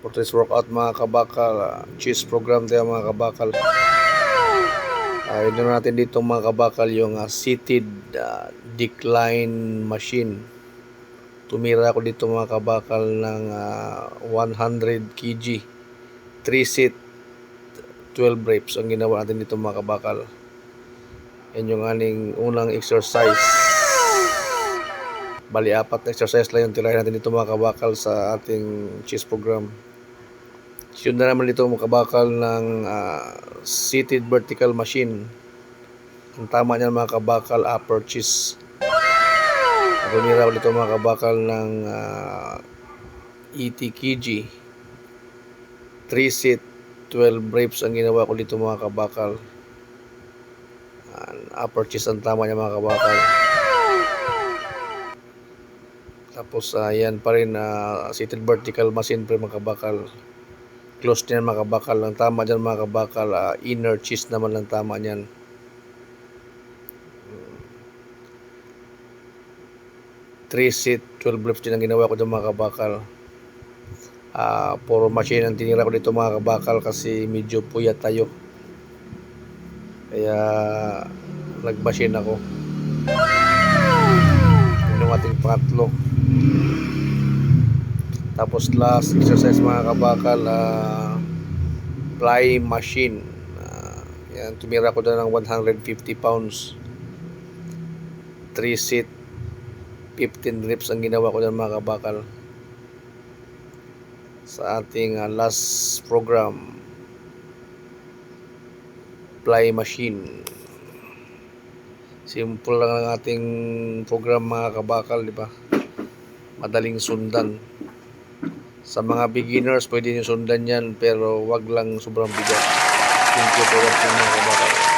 For this workout mga kabakal, cheese program tayo mga kabakal. Yun natin dito mga kabakal yung seated decline machine. Tumira ako dito mga kabakal ng 100 kg 3 set 12 reps ang ginawa natin dito mga kabakal. Yan yung aning unang exercise. Bali 4 na exercise lang yung tirahin natin dito mga kabakal sa ating cheese program. Yun na naman dito mga kabakal ng seated vertical machine. Ang tama niyan mga kabakal, upper cheese. Tumira dito mga kabakal ng 80 kg 3 set 12 reps ang ginawa ko dito mga kabakal. Upper cheese ang tama niya mga kabakal. Tapos yan pa rin seated vertical machine pa mga kabakal. Close niyan mga kabakal. Ang tama dyan mga kabakal, inner cheese naman ang tama niyan. Three set 12 reps din ang ginawa ko dyan mga kabakal. Puro machine ang tinira ko dito mga kabakal kasi medyo puyat tayo. Kaya nag-machine ako. Yun yung ating pangatlo. Tapos last exercise mga kabakal, fly machine. Yan, tumira ko doon ng 150 pounds 3 set 15 reps ang ginawa ko doon mga kabakal sa ating last program, fly machine. Simple lang ang ating program mga kabakal, di ba? Madaling sundan. Sa mga beginners, pwede nyo sundan yan, pero wag lang sobrang bigat. Thank you for watching mga kabakal.